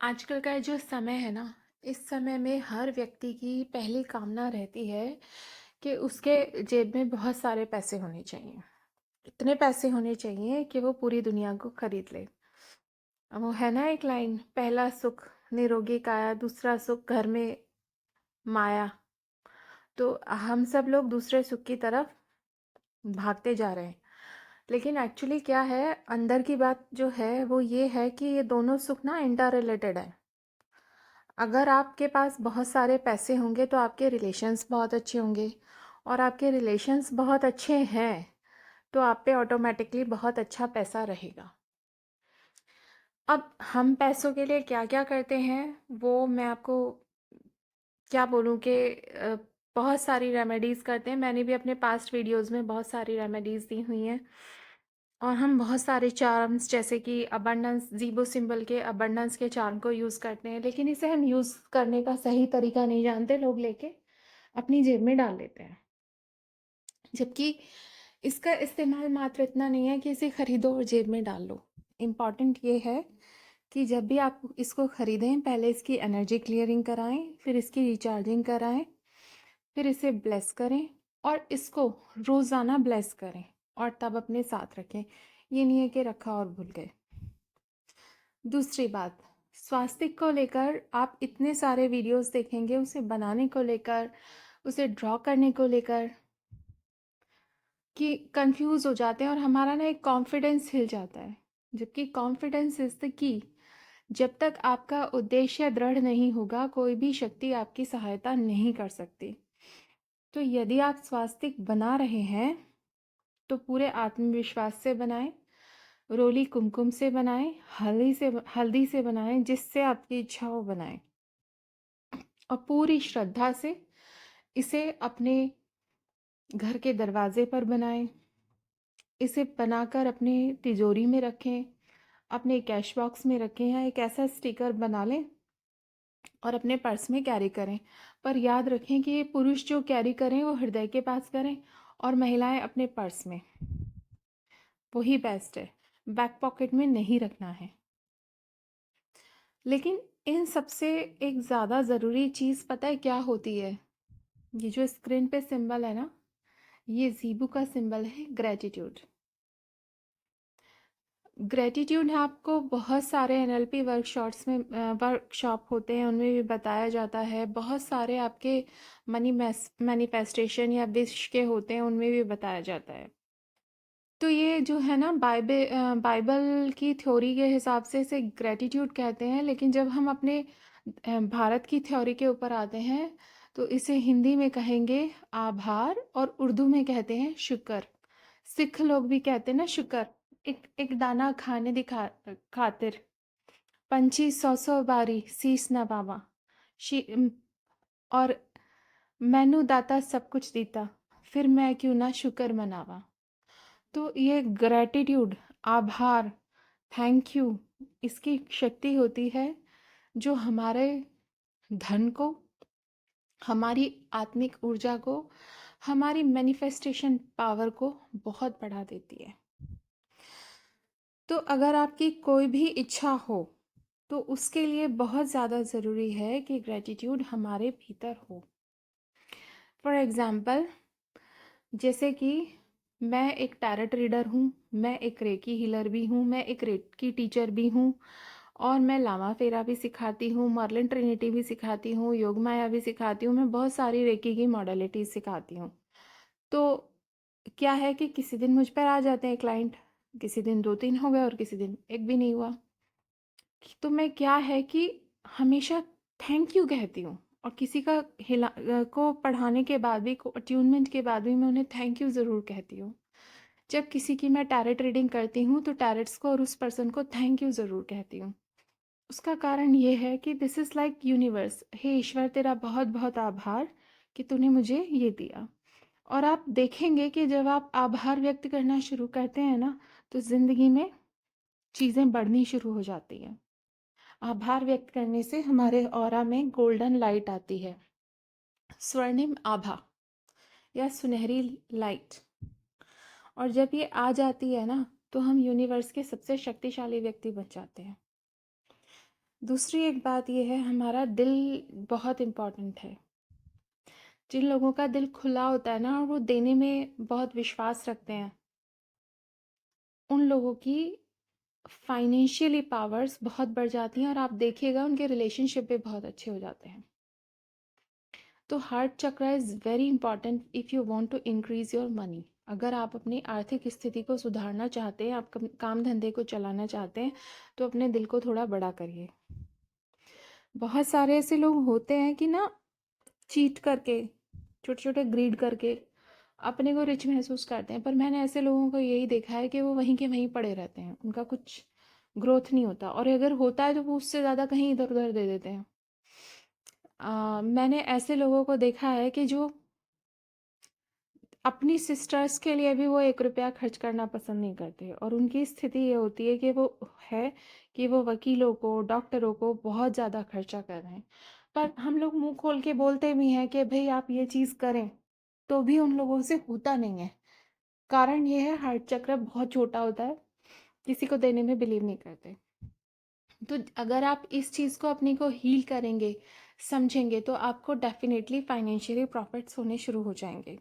आजकल का जो समय है ना, इस समय में हर व्यक्ति की पहली कामना रहती है कि उसके जेब में बहुत सारे पैसे होने चाहिए। इतने पैसे होने चाहिए कि वो पूरी दुनिया को खरीद ले। वो है ना एक लाइन, पहला सुख निरोगी काया, दूसरा सुख घर में माया। तो हम सब लोग दूसरे सुख की तरफ भागते जा रहे हैं। लेकिन एक्चुअली क्या है, अंदर की बात जो है वो ये है कि ये दोनों सुख ना इंटर रिलेटेड है। अगर आपके पास बहुत सारे पैसे होंगे तो आपके रिलेशंस बहुत अच्छे होंगे, और आपके रिलेशंस बहुत अच्छे हैं तो आप पे ऑटोमेटिकली बहुत अच्छा पैसा रहेगा। अब हम पैसों के लिए क्या क्या करते हैं वो मैं आपको क्या बोलूँ कि बहुत सारी रेमेडीज़ करते हैं। मैंने भी अपने पास्ट वीडियोज़ में बहुत सारी रेमेडीज़ दी हुई हैं, और हम बहुत सारे चार्म्स जैसे कि अबंडेंस ज़ीबो सिंबल के अबंडेंस के चार्म को यूज़ करते हैं, लेकिन इसे हम यूज़ करने का सही तरीका नहीं जानते। लोग लेके अपनी जेब में डाल लेते हैं, जबकि इसका इस्तेमाल मात्र इतना नहीं है कि इसे खरीदो और जेब में डाल लो। इम्पॉर्टेंट ये है कि जब भी आप इसको ख़रीदें, पहले इसकी एनर्जी क्लियरिंग कराएं, फिर इसकी रिचार्जिंग कराएं, फिर इसे ब्लेस करें, और इसको रोज़ाना ब्लेस करें, और तब अपने साथ रखें। ये नहीं है कि रखा और भूल गए। दूसरी बात, स्वास्तिक को लेकर आप इतने सारे वीडियोस देखेंगे, उसे बनाने को लेकर, उसे ड्रॉ करने को लेकर, कि कंफ्यूज हो जाते हैं, और हमारा ना एक कॉन्फिडेंस हिल जाता है। जबकि कॉन्फिडेंस इज द की। जब तक आपका उद्देश्य दृढ़ नहीं होगा, कोई भी शक्ति आपकी सहायता नहीं कर सकती। तो यदि आप स्वास्तिक बना रहे हैं तो पूरे आत्मविश्वास से बनाएं, रोली कुमकुम से बनाएं, हल्दी से बनाएं, जिससे आपकी इच्छा हो बनाएं, और पूरी श्रद्धा से इसे अपने घर के दरवाजे पर बनाएं। इसे बनाकर अपने तिजोरी में रखें, अपने कैश बॉक्स में रखें, या एक ऐसा स्टिकर बना लें और अपने पर्स में कैरी करें। पर याद रखें कि ये पुरुष जो कैरी करें वो हृदय के पास करें, और महिलाएं अपने पर्स में। वही बेस्ट है, बैक पॉकेट में नहीं रखना है। लेकिन इन सबसे एक ज़्यादा ज़रूरी चीज़ पता है क्या होती है? ये जो स्क्रीन पे सिंबल है ना, ये ज़ीबू का सिंबल है, ग्रेटिट्यूड। ग्रेटिट्यूड आपको बहुत सारे एनएलपी वर्कशॉप होते हैं, उनमें भी बताया जाता है। बहुत सारे आपके मैनिफेस्टेशन या विश के होते हैं, उनमें भी बताया जाता है। तो ये जो है ना, बाइबल की थ्योरी के हिसाब से इसे ग्रेटिट्यूड कहते हैं, लेकिन जब हम अपने भारत की थ्योरी के ऊपर आते हैं तो इसे हिंदी में कहेंगे आभार, और उर्दू में कहते हैं शुक्र। सिख लोग भी कहते हैं ना शुक्र। एक एक दाना खाने दिखा खातिर पंछी सौ सौ बारी सीस नवावा। और मैनू दाता सब कुछ दीता, फिर मैं क्यों ना शुक्र मनावा। तो ये ग्रैटिट्यूड, आभार, थैंक यू, इसकी शक्ति होती है जो हमारे धन को, हमारी आत्मिक ऊर्जा को, हमारी मैनिफेस्टेशन पावर को बहुत बढ़ा देती है। तो अगर आपकी कोई भी इच्छा हो तो उसके लिए बहुत ज़्यादा ज़रूरी है कि ग्रैटिट्यूड हमारे भीतर हो। फॉर एग्ज़ाम्पल, जैसे कि मैं एक टैरोट रीडर हूँ, मैं एक रेकी हीलर भी हूँ, मैं एक रेकी टीचर भी हूँ, और मैं लामा फेरा भी सिखाती हूँ, मर्लिन ट्रिनिटी भी सिखाती हूँ, योग माया भी सिखाती हूँ। मैं बहुत सारी रेकी की मॉडलिटीज़ सिखाती हूँ। तो क्या है कि किसी दिन मुझ पर आ जाते हैं क्लाइंट, किसी दिन 2-3 हो गए और किसी दिन एक भी नहीं हुआ। तो मैं क्या है कि हमेशा थैंक यू कहती हूँ, और किसी का को पढ़ाने के बाद भी, को अट्यूनमेंट के बाद भी मैं उन्हें थैंक यू ज़रूर कहती हूँ। जब किसी की मैं टैरेट रीडिंग करती हूँ तो टैरेट्स को और उस पर्सन को थैंक यू ज़रूर कहती हूँ। उसका कारण ये है कि दिस इज़ लाइक यूनिवर्स, हे ईश्वर तेरा बहुत बहुत आभार कि तूने मुझे ये दिया। और आप देखेंगे कि जब आप आभार व्यक्त करना शुरू करते हैं ना, तो ज़िंदगी में चीज़ें बढ़नी शुरू हो जाती हैं। आभार व्यक्त करने से हमारे ऑरा में गोल्डन लाइट आती है, स्वर्णिम आभा या सुनहरी लाइट। और जब ये आ जाती है ना, तो हम यूनिवर्स के सबसे शक्तिशाली व्यक्ति बन जाते हैं। दूसरी एक बात ये है, हमारा दिल बहुत इम्पोर्टेंट है। जिन लोगों का दिल खुला होता है ना और वो देने में बहुत विश्वास रखते हैं, उन लोगों की फाइनेंशियली पावर्स बहुत बढ़ जाती हैं और आप देखिएगा उनके रिलेशनशिप भी बहुत अच्छे हो जाते हैं। तो heart chakra is very important if you want to increase your money. अगर आप अपनी आर्थिक स्थिति को सुधारना चाहते हैं, आप काम धंधे को चलाना चाहते हैं, तो अपने दिल को थोड़ा बड़ा करिए। बहुत सारे ऐसे लोग होते हैं कि ना, चीट करके, छोटे छोटे ग्रीड करके अपने को रिच महसूस करते हैं, पर मैंने ऐसे लोगों को यही देखा है कि वो वहीं के वहीं पड़े रहते हैं, उनका कुछ ग्रोथ नहीं होता, और अगर होता है तो वो उससे ज़्यादा कहीं इधर उधर दे देते हैं। मैंने ऐसे लोगों को देखा है कि जो अपनी सिस्टर्स के लिए भी वो 1 रुपया खर्च करना पसंद नहीं करते, और उनकी स्थिति ये होती है कि वो है कि वो वकीलों को, डॉक्टरों को बहुत ज़्यादा खर्चा कर रहे हैं। पर हम लोग मुंह खोल के बोलते भी हैं कि भाई आप ये चीज़ करें, तो भी उन लोगों से होता नहीं है। कारण ये है, हार्ट चक्र बहुत छोटा होता है, किसी को देने में बिलीव नहीं करते। तो अगर आप इस चीज़ को अपने को हील करेंगे, समझेंगे, तो आपको डेफिनेटली फाइनेंशियली प्रॉफिट्स होने शुरू हो जाएंगे।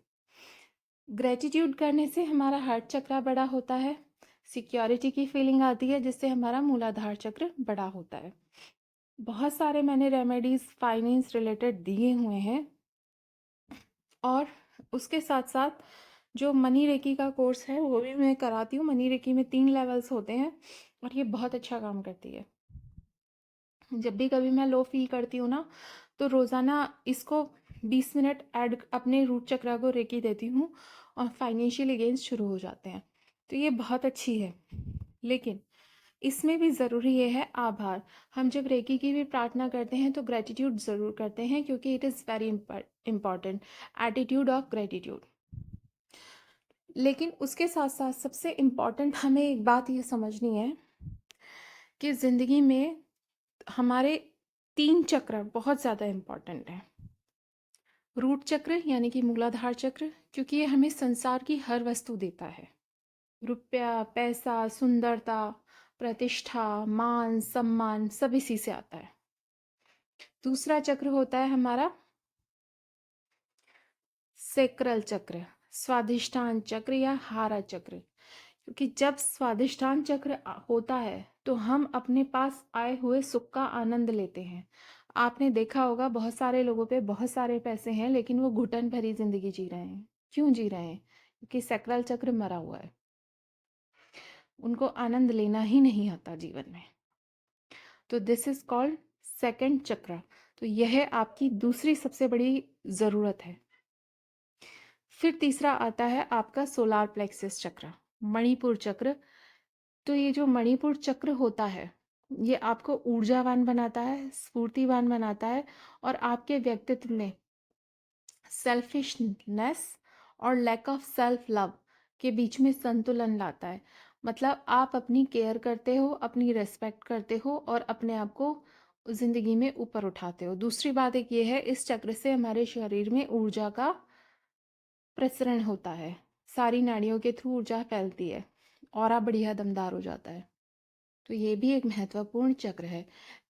ग्रेटिट्यूड करने से हमारा हार्ट चक्र बड़ा होता है, सिक्योरिटी की फीलिंग आती है, जिससे हमारा मूलाधार चक्र बड़ा होता है। बहुत सारे मैंने रेमेडीज़ फाइनेंस रिलेटेड दिए हुए हैं, और उसके साथ साथ जो मनी रेकी का कोर्स है वो भी मैं कराती हूँ। मनी रेकी में 3 लेवल्स होते हैं और ये बहुत अच्छा काम करती है। जब भी कभी मैं लो फील करती हूँ ना, तो रोज़ाना इसको 20 मिनट ऐड अपने रूट चक्र को रेकी देती हूँ और फाइनेंशियली गेन्स शुरू हो जाते हैं। तो ये बहुत अच्छी है, लेकिन इसमें भी ज़रूरी ये है आभार। हम जब रेकी की भी प्रार्थना करते हैं तो ग्रेटिट्यूड ज़रूर करते हैं, क्योंकि it is very important, attitude of gratitude. लेकिन उसके साथ साथ सबसे इम्पॉर्टेंट हमें एक बात ये समझनी है कि ज़िंदगी में हमारे 3 चक्र बहुत ज़्यादा इम्पॉर्टेंट हैं। रूट चक्र यानी कि मूलाधार चक्र, क्योंकि ये हमें संसार की हर वस्तु देता है। रुपया, पैसा, सुंदरता, प्रतिष्ठा, मान, सम्मान सब इसी से आता है। दूसरा चक्र होता है हमारा सेक्रल चक्र, स्वादिष्टान चक्र या हारा चक्र। क्योंकि जब स्वादिष्टान चक्र होता है तो हम अपने पास आए हुए सुख का आनंद लेते हैं। आपने देखा होगा बहुत सारे लोगों पे बहुत सारे पैसे हैं, लेकिन वो घुटन भरी जिंदगी जी रहे हैं। क्यों जी रहे हैं? क्योंकि सेक्रल चक्र मरा हुआ है, उनको आनंद लेना ही नहीं आता जीवन में। तो दिस इज कॉल्ड सेकंड चक्र। तो यह आपकी दूसरी सबसे बड़ी ज़रूरत है। फिर तीसरा आता है आपका सोलार प्लेक्सस चक्र, मणिपुर चक्र। तो ये जो मणिपुर चक्र होता है, ये आपको ऊर्जावान बनाता है, स्फूर्तिवान बनाता है, और आपके व्यक्तित्व में सेल्फिशनेस और लैक ऑफ सेल्फ लव के बीच में संतुलन लाता है। मतलब आप अपनी केयर करते हो, अपनी रेस्पेक्ट करते हो, और अपने आप को ज़िंदगी में ऊपर उठाते हो। दूसरी बात एक ये है, इस चक्र से हमारे शरीर में ऊर्जा का प्रसरण होता है, सारी नाड़ियों के थ्रू ऊर्जा फैलती है, ऑरा बढ़िया दमदार हो जाता है। तो ये भी एक महत्वपूर्ण चक्र है।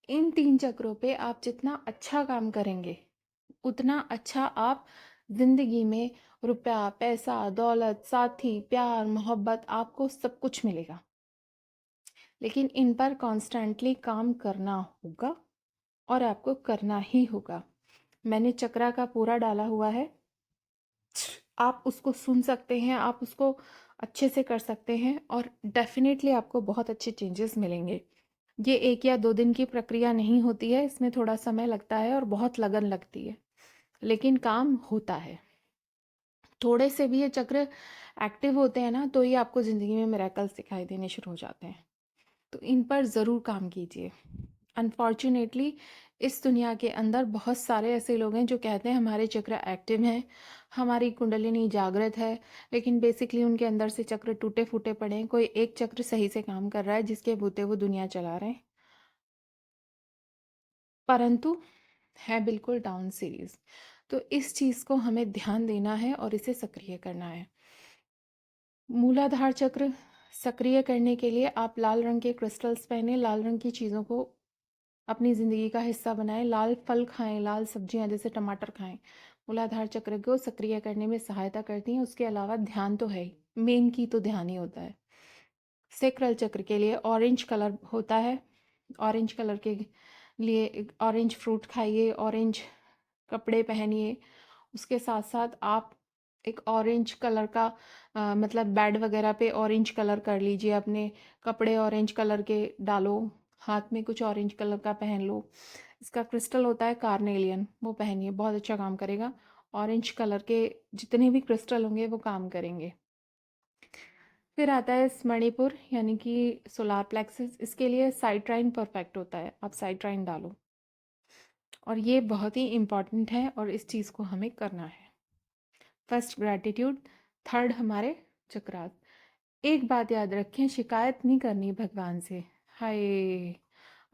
इन 3 चक्रों पे आप जितना अच्छा काम करेंगे, उतना अच्छा आप जिंदगी में रुपया, पैसा, दौलत, साथी, प्यार, मोहब्बत, आपको सब कुछ मिलेगा। लेकिन इन पर कॉन्स्टेंटली काम करना होगा, और आपको करना ही होगा। मैंने चक्रा का पूरा डाला हुआ है, आप उसको सुन सकते हैं, आप उसको अच्छे से कर सकते हैं, और डेफिनेटली आपको बहुत अच्छे चेंजेस मिलेंगे। ये 1 या 2 दिन की प्रक्रिया नहीं होती है, इसमें थोड़ा समय लगता है और बहुत लगन लगती है, लेकिन काम होता है। थोड़े से भी ये चक्र एक्टिव होते हैं ना, तो ये आपको ज़िंदगी में मिरेकल्स दिखाई देने शुरू हो जाते हैं। तो इन पर ज़रूर काम कीजिए। अनफॉर्चुनेटली इस दुनिया के अंदर बहुत सारे ऐसे लोग हैं जो कहते हैं हमारे चक्र एक्टिव हैं, हमारी कुंडलिनी जागृत है, लेकिन बेसिकली उनके अंदर से चक्र टूटे फूटे पड़े हैं। कोई एक चक्र सही से काम कर रहा है, जिसके बूते वो दुनिया चला रहे हैं, परंतु है बिल्कुल डाउन सीरीज। तो इस चीज़ को हमें ध्यान देना है और इसे सक्रिय करना है। मूलाधार चक्र सक्रिय करने के लिए आप लाल रंग के क्रिस्टल्स पहने, लाल रंग की चीज़ों को अपनी ज़िंदगी का हिस्सा बनाएं, लाल फल खाएं, लाल सब्जियां जैसे टमाटर खाएं। मूलाधार चक्र को सक्रिय करने में सहायता करती हैं। उसके अलावा ध्यान तो है ही, मेन की तो ध्यान ही होता है। सेक्रल चक्र के लिए ऑरेंज कलर होता है। ऑरेंज कलर के लिए ऑरेंज फ्रूट खाइए, ऑरेंज कपड़े पहनिए। उसके साथ साथ आप एक ऑरेंज कलर का मतलब बेड वगैरह पे ऑरेंज कलर कर लीजिए, अपने कपड़े ऑरेंज कलर के डालो, हाथ में कुछ ऑरेंज कलर का पहन लो। इसका क्रिस्टल होता है कार्नेलियन, वो पहनिए, बहुत अच्छा काम करेगा। ऑरेंज कलर के जितने भी क्रिस्टल होंगे वो काम करेंगे। फिर आता है मणिपुर यानी कि सोलार प्लेक्सस। इसके लिए साइट्राइन परफेक्ट होता है, आप साइट्राइन डालो। और ये बहुत ही इम्पॉर्टेंट है और इस चीज़ को हमें करना है। फर्स्ट ग्रैटिट्यूड, थर्ड हमारे चक्रास। एक बात याद रखें, शिकायत नहीं करनी भगवान से, हाय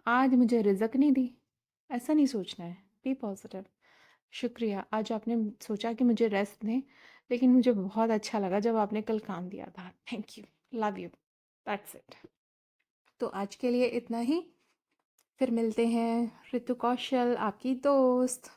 आज मुझे रिजक नहीं दी, ऐसा नहीं सोचना है। Be positive. शुक्रिया, आज आपने सोचा कि मुझे रेस्ट दें, लेकिन मुझे बहुत अच्छा लगा जब आपने कल काम दिया था। Thank you, love you, that's it. तो आज के लिए इतना ही, फिर मिलते हैं। ऋतु कौशल, आपकी दोस्त।